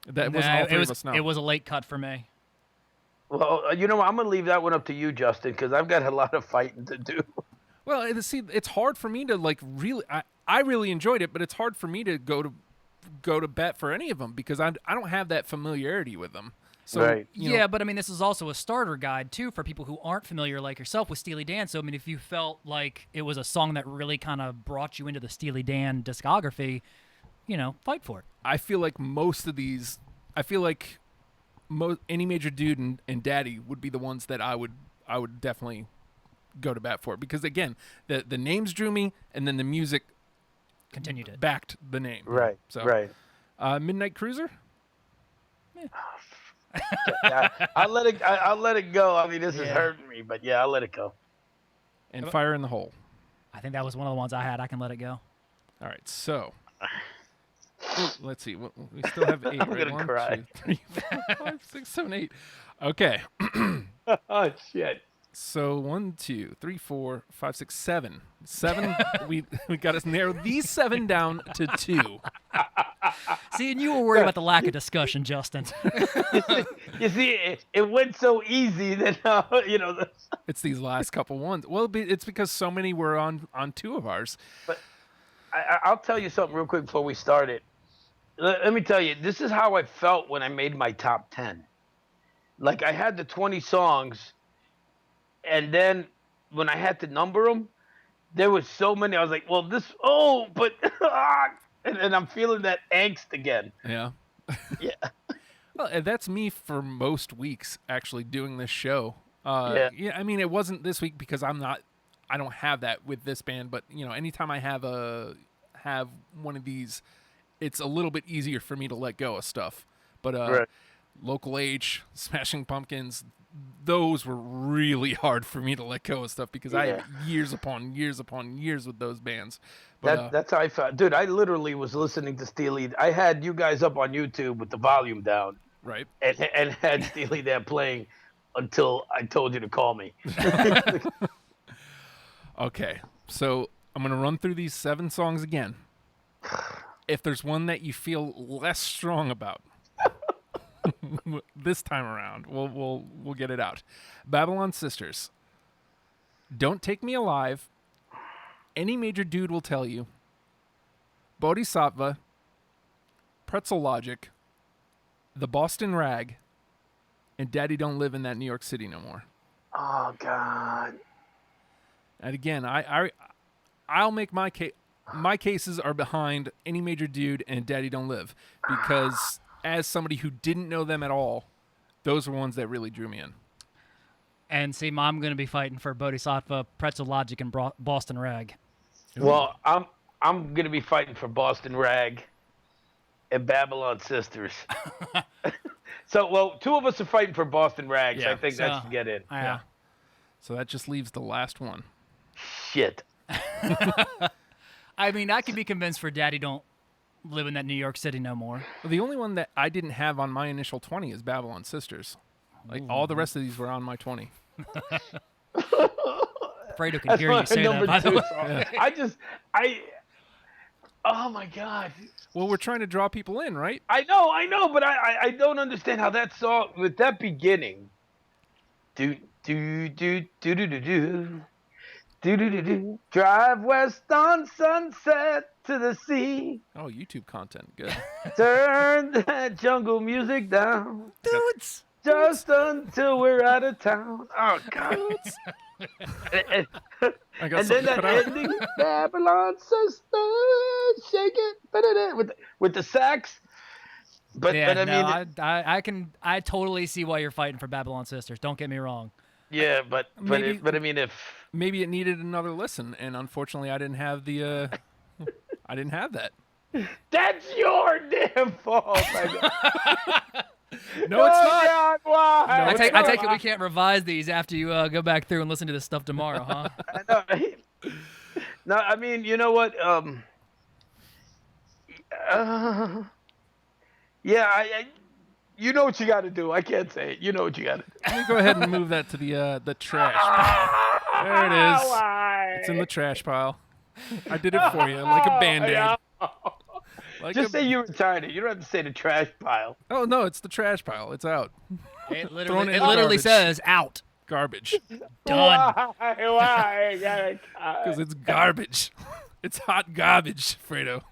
That wasn't all 3 of us now. It was a late cut for me. Well, I'm going to leave that one up to you, Justin, because I've got a lot of fighting to do. Well, see, it's hard for me to really. I really enjoyed it, but it's hard for me to go to bat for any of them because I don't have that familiarity with them. So, right. But I mean, this is also a starter guide too for people who aren't familiar like yourself with Steely Dan. So I mean, if you felt like it was a song that really kind of brought you into the Steely Dan discography, fight for it. I feel like most of these, Any Major Dude and Daddy would be the ones that I would definitely go to bat for because again, the names drew me and then the music continued it, backed the name. Right. So right. Midnight Cruiser. I'll let it. I'll let it go. I mean, this is hurting me, but yeah, I'll let it go. And Fire in the Hole. I think that was one of the ones I had. I can let it go. All right, so let's see. We still have 8. I'm right? gonna 1, cry. 2, 3, 4, 5, 6, 7, 8. Okay. Oh shit. So 1, 2, 3, 4, 5, 6, 7. 7. we got to narrow these 7 down to 2. See, and you were worried about the lack of discussion, Justin. You see, it went so easy that It's these last couple ones. Well, it's because so many were on 2 of ours. But I'll tell you something real quick before we start it. Let me tell you, this is how I felt when I made my top 10. Like I had the 20 songs, and then when I had to number them, there was so many. I was like, well, and I'm feeling that angst again. Yeah. Yeah. Well, that's me for most weeks actually doing this show. Yeah. I mean, it wasn't this week because I don't have that with this band, but anytime I have one of these, it's a little bit easier for me to let go of stuff. But Right. Local H, Smashing Pumpkins, those were really hard for me to let go of stuff because I had years upon years upon years with those bands. But That's how I felt. Dude, I literally was listening to Steely. I had you guys up on YouTube with the volume down. Right. And had Steely there playing until I told you to call me. Okay. So I'm going to run through these 7 songs again. If there's one that you feel less strong about, this time around, we'll get it out. Babylon Sisters. Don't Take Me Alive. Any Major Dude Will Tell You. Bodhisattva. Pretzel Logic. The Boston Rag. And Daddy Don't Live in That New York City No More. Oh God. And again, I'll make my case. My cases are behind Any Major Dude and Daddy Don't Live because as somebody who didn't know them at all, those were ones that really drew me in. And see, I'm going to be fighting for Bodhisattva, Pretzel Logic, and Boston Rag. Ooh. Well, I'm going to be fighting for Boston Rag and Babylon Sisters. So, 2 of us are fighting for Boston Rag, so I think that should get in. Yeah. So that just leaves the last one. Shit. I mean, I could be convinced for Daddy Don't Live in That New York City No More. Well, the only one that I didn't have on my initial 20 is Babylon Sisters. Like, all the rest of these were on my 20. Fredo can hear you say that, by the way. Yeah. Oh, my God. Well, we're trying to draw people in, right? I know, but I don't understand how that song, with that beginning, do, do, do, do, do, do, do. Do-do-do-do. Drive west on Sunset to the sea. Oh, YouTube content. Good. Turn that jungle music down. Dudes. Just until we're out of town. Oh, God. and then that ending, Babylon Sisters, shake it, with the sax. But I I totally see why you're fighting for Babylon Sisters. Don't get me wrong. Yeah, but I mean, if maybe it needed another listen, and unfortunately, I didn't have the I didn't have that. That's your damn fault. No, it's not. Why? No, I take it we can't revise these after you go back through and listen to this stuff tomorrow, huh? I know, right? No, I mean, you know what? Yeah, you know what you got to do. I can't say it. You know what you got to do. Let me go ahead and move that to the trash pile. There it is. Why? It's in the trash pile. I did it for you, like a Band-Aid. Just say you retired it. You don't have to say the trash pile. Oh, no, it's the trash pile. It's out. It Thrown in literally garbage. says out. Garbage. Done. Why? Because it's garbage. It's hot garbage, Fredo.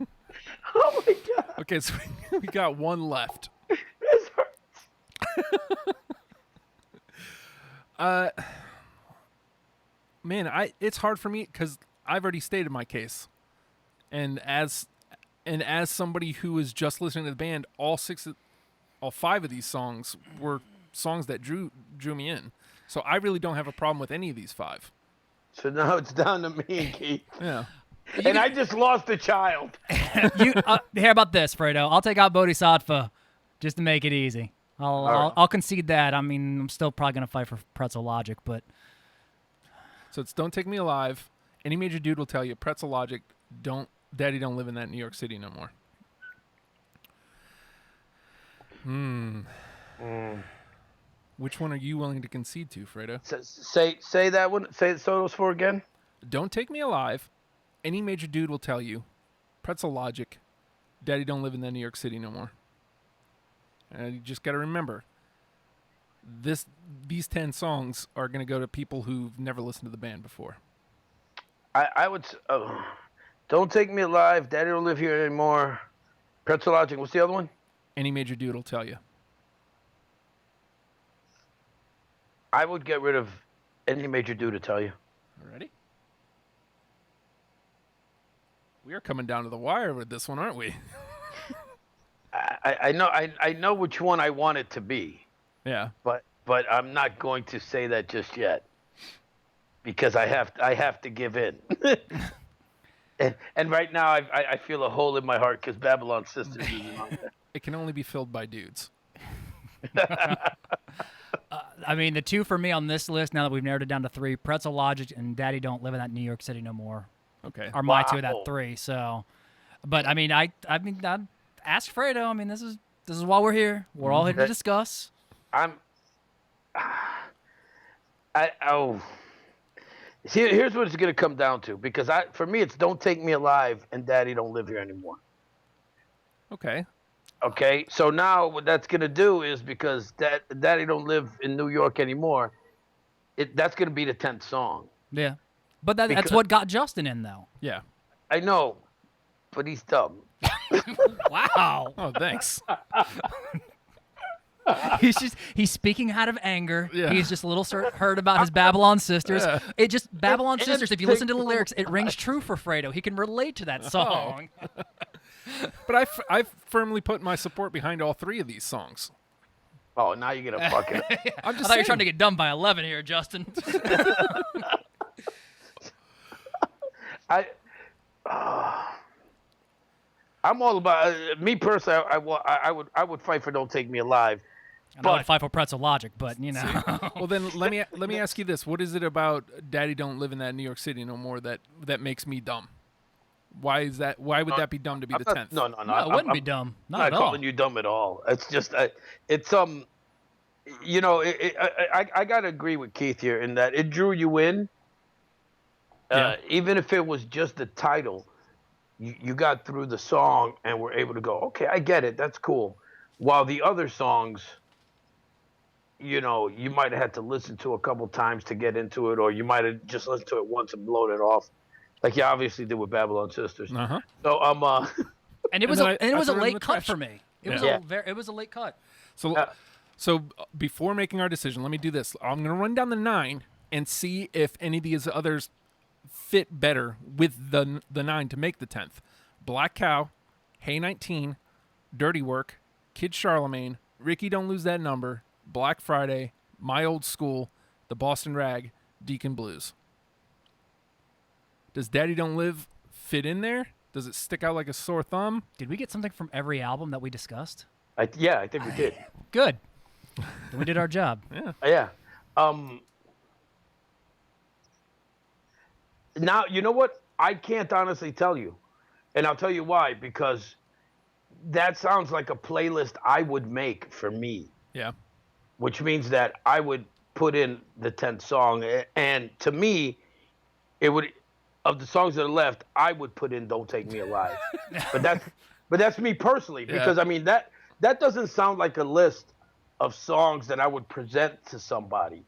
Oh, my God. Okay, so we got one left. This hurts. Man, it's hard for me because I've already stated my case. And as somebody who was just listening to the band, all 5 of these songs were songs that drew me in. So I really don't have a problem with any of these 5. So now it's down to me and Keith. Yeah. And I just lost a child. Hear about this, Fredo. I'll take out Bodhisattva just to make it easy. I'll concede that. I mean, I'm still probably gonna fight for Pretzel Logic, but so it's Don't Take Me Alive. Any major dude will tell you Pretzel Logic. Daddy don't live in that New York City no more. Which one are you willing to concede to, Fredo? Say that one. Say those four again. Don't Take Me Alive. Any major dude will tell you Pretzel Logic. Daddy don't live in that New York City no more. And you just got to remember, these 10 songs are going to go to people who've never listened to the band before. I would. Don't Take Me Alive. Daddy don't live here anymore. Pretzel Logic. What's the other one? Any major dude will tell you. I would get rid of Any Major Dude to tell you. Ready? We are coming down to the wire with this one, aren't we? I know which one I want it to be. Yeah. But I'm not going to say that just yet, because I have to give in. and right now I feel a hole in my heart because Babylon Sisters isn't on there. It can only be filled by dudes. I mean, the two for me on this list, now that we've narrowed it down to 3, Pretzel Logic and Daddy Don't Live in That New York City No More. Okay. Are my two of that 3. So, but I mean, I ask Fredo. I mean, this is why we're here. We're all here to discuss. Here's what it's going to come down to, because for me it's Don't Take Me Alive and Daddy Don't Live Here Anymore. Okay, so now what that's going to do is, because Daddy Don't Live in New York Anymore, that's going to be the 10th song. Yeah, but that's what got Justin in, though. Yeah. I know, but he's dumb. Wow. Oh, thanks. He's speaking out of anger. Yeah. He's just a little hurt about his Babylon Sisters. Yeah. It just Babylon Sisters. If you listen to the lyrics, it rings true for Fredo. He can relate to that song. But I firmly put my support behind all 3 of these songs. Oh, now you're gonna fucking. I thought you were trying to get done by 11 here, Justin. I'm all about me personally. I would fight for Don't Take Me Alive. I would fight for Pretzel Logic, but you know. Well, then let me ask you this: what is it about Daddy Don't Live in That New York City No More that makes me dumb? Why is that? Why would that be dumb to be the 10th? No. It wouldn't be dumb. Not at all. I'm not calling you dumb at all. It's just it's you know, I gotta agree with Keith here in that it drew you in. Even if it was just the title, you got through the song and were able to go, okay, I get it, that's cool. While the other songs, you know, you might have had to listen to a couple times to get into it, or you might have just listened to it once and blown it off, like you obviously did with Babylon Sisters. Uh-huh. So and it was a late cut for me. It was a late cut. So before making our decision, let me do this. I'm going to run down the 9 and see if any of these others fit better with the 9 to make the 10th. Black Cow, Hey 19, Dirty Work, Kid Charlemagne, Ricky Don't Lose That Number, Black Friday, My Old School, The Boston Rag, Deacon Blues. Does Daddy Don't Live fit in there? Does it stick out like a sore thumb? Did we get something from every album that we discussed? I think we did. Good. Then we did our job. Yeah. Now, you know what? I can't honestly tell you. And I'll tell you why. Because that sounds like a playlist I would make for me. Yeah. Which means that I would put in the 10th song. And to me, it would, of the songs that are left, I would put in Don't Take Me Alive. but that's me personally. Because, I mean, that doesn't sound like a list of songs that I would present to somebody.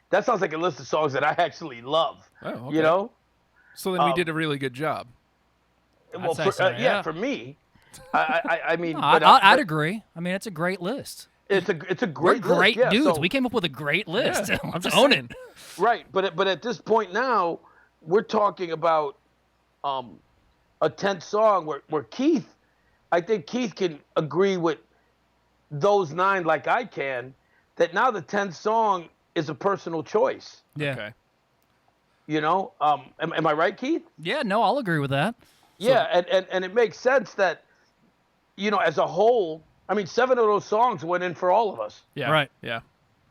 That sounds like a list of songs that I actually love. Oh, okay. You know? So then we did a really good job. Well, for me, I mean, I'd agree. I mean, it's a great list. It's a great We're great list. dudes. So, we came up with a great list. I'm just own saying. it. Right, but at this point now, we're talking about a 10th song where Keith, I think Keith can agree with those 9 like I can, that now the 10th song is a personal choice. Yeah. Okay. You know, am I right, Keith? Yeah, no, I'll agree with that. Yeah, and it makes sense that, you know, as a whole, I mean, 7 of those songs went in for all of us. Yeah. Right. Yeah.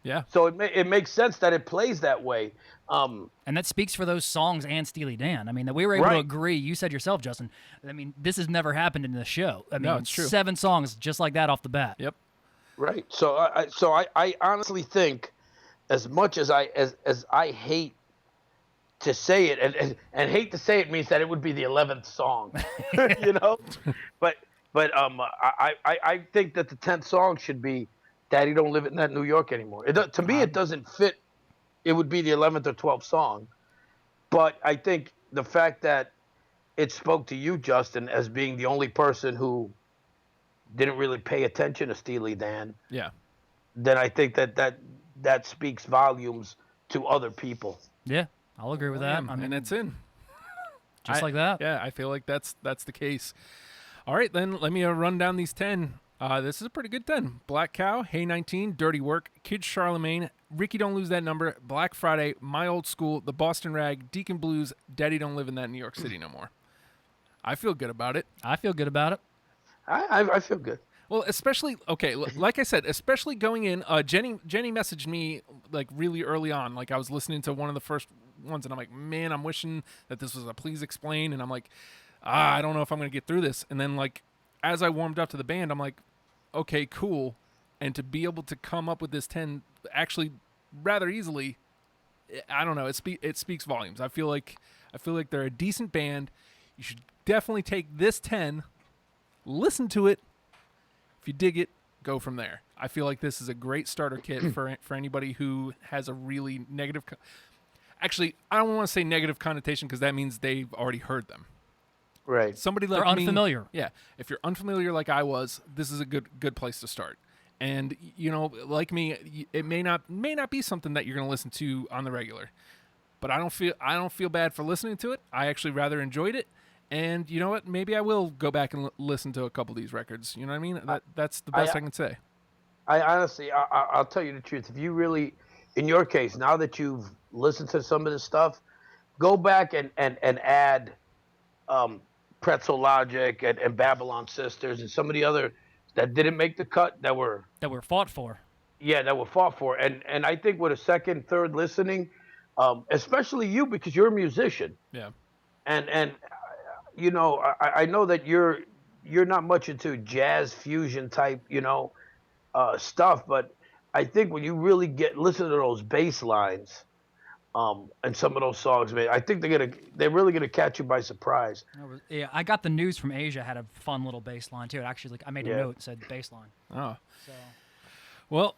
Yeah. So it makes sense that it plays that way. And that speaks for those songs and Steely Dan. I mean, that we were able to agree. You said yourself, Justin. I mean, this has never happened in the show. I mean, no, it's true. 7 songs just like that off the bat. Yep. Right. So I honestly think, as much as I hate to say it, and hate to say it means that it would be the 11th song, you know, but I think that the 10th song should be "Daddy Don't Live in That New York Anymore." To me, it doesn't fit. It would be the 11th or 12th song, but I think the fact that it spoke to you, Justin, as being the only person who didn't really pay attention to Steely Dan, Yeah. then I think that speaks volumes to other people. Yeah, I'll agree with that. I mean, and it's in. Just like that. Yeah, I feel like that's the case. All right, then let me run down these 10. This is a pretty good 10. Black Cow, Hey 19, Dirty Work, Kid Charlemagne, Ricky Don't Lose That Number, Black Friday, My Old School, The Boston Rag, Deacon Blues, Daddy Don't Live in That New York City No More. I feel good about it. I feel good about it. I feel good. Well, especially, okay, like I said, especially going in, Jenny messaged me, like, really early on. Like, I was listening to one of the first ones, and I'm like, man, I'm wishing that this was a Please Explain. And I'm like, I don't know if I'm going to get through this. And then, like, as I warmed up to the band, I'm like, okay, cool. And to be able to come up with this 10 actually rather easily, I don't know, it speaks volumes. I feel like they're a decent band. You should definitely take this 10, listen to it. If you dig it, go from there. I feel like this is a great starter kit for anybody who has a really negative actually, I don't want to say negative connotation because that means they've already heard them. Right. Somebody like They're unfamiliar. Yeah. If you're unfamiliar like I was, this is a good place to start. And you know, like me, it may not be something that you're going to listen to on the regular. But I don't feel bad for listening to it. I actually rather enjoyed it. And you know what? Maybe I will go back and listen to a couple of these records. You know what I mean? That's the best I can say. I honestly, I'll tell you the truth. If you really, in your case, now that you've listened to some of this stuff, go back and add Pretzel Logic and Babylon Sisters and some of the other that didn't make the cut that were fought for. Yeah, that were fought for. And I think with a second, third listening, especially you, because you're a musician. Yeah. And you know, I know that you're not much into jazz fusion type, you know, stuff, but I think when you really listen to those bass lines, and some of those songs, man, I think they're really gonna catch you by surprise. Yeah, I got the News from Asia had a fun little bass line too. It actually, like, I made a note that said bass line. Oh. So. Well,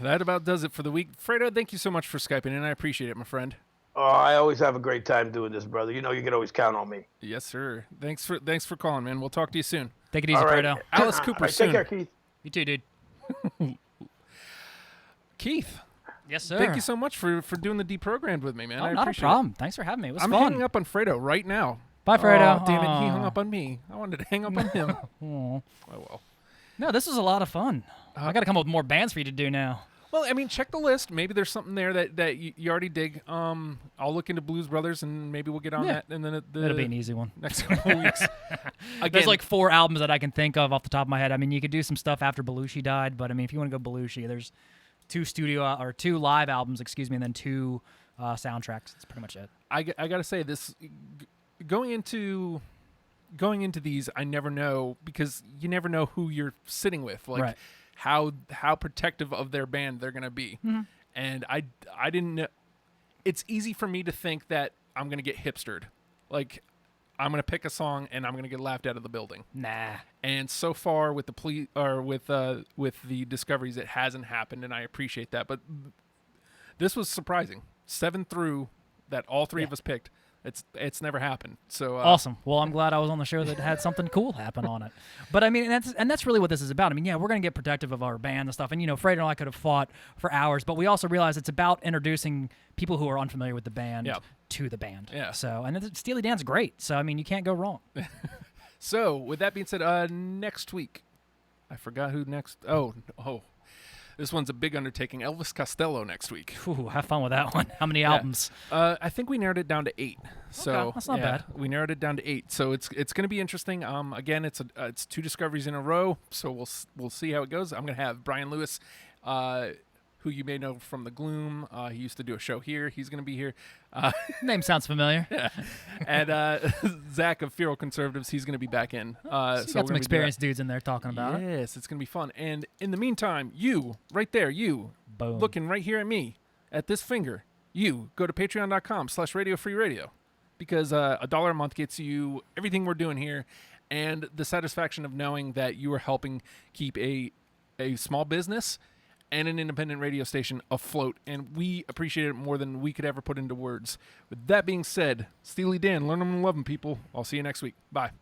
that about does it for the week. Fredo, thank you so much for Skyping in. I appreciate it, my friend. Oh, I always have a great time doing this, brother. You know you can always count on me. Yes, sir. Thanks for calling, man. We'll talk to you soon. Take it easy, Fredo. Alice Cooper soon. Take care, Keith. You too, dude. Keith. Yes, sir. Thank you so much for doing the Deprogrammed with me, man. I not a appreciate problem. it. Thanks for having me. It was I'm fun. hanging up on Fredo right now. Bye, Fredo. Oh, damn it. He hung up on me. I wanted to hang up on him. Oh, well. No, this was a lot of fun. I got to come up with more bands for you to do now. Well, I mean, check the list. Maybe there's something there that you already dig. I'll look into Blues Brothers, and maybe we'll get on that. And then it'll be an easy one. Next couple of weeks. Again, there's like 4 albums that I can think of off the top of my head. I mean, you could do some stuff after Belushi died, but I mean, if you want to go Belushi, there's 2 live albums, and then 2 soundtracks. That's pretty much it. I gotta say this, going into these, I never know, because you never know who you're sitting with, like how protective of their band they're gonna be. Mm-hmm. And I didn't know. It's easy for me to think that I'm gonna get hipstered, like I'm gonna pick a song and I'm gonna get laughed out of the building. Nah. And so far with with the discoveries, it hasn't happened, and I appreciate that. But this was surprising. 7 through that all 3 of us picked. It's never happened. So awesome. Well, I'm glad I was on the show that had something cool happen on it. But I mean, and that's really what this is about. I mean, yeah, we're gonna get protective of our band and stuff. And you know, Fredo and I could have fought for hours, but we also realize it's about introducing people who are unfamiliar with the band to the band. Yeah. So, and Steely Dan's great. So I mean, you can't go wrong. So with that being said, next week, I forgot who next. Oh. This one's a big undertaking. Elvis Costello next week. Ooh, have fun with that one. How many albums? I think we narrowed it down to 8. So okay, that's not bad. We narrowed it down to 8. So it's going to be interesting. Again, it's 2 discoveries in a row. So we'll see how it goes. I'm going to have Brian Lewis, who you may know from The Gloom. He used to do a show here. He's going to be here. Name sounds familiar. Yeah. And Zach of Feral Conservatives, he's going to be back in. So you got some experienced dudes in there talking about it. Yes, it's going to be fun. And in the meantime, you, right there, you, Boom. looking right here at me, at this finger, you, go to patreon.com/radiofreeradio because $1 a month gets you everything we're doing here and the satisfaction of knowing that you are helping keep a small business and an independent radio station afloat, and we appreciate it more than we could ever put into words. With that being said, Steely Dan, learn them and love them, people. I'll see you next week. Bye.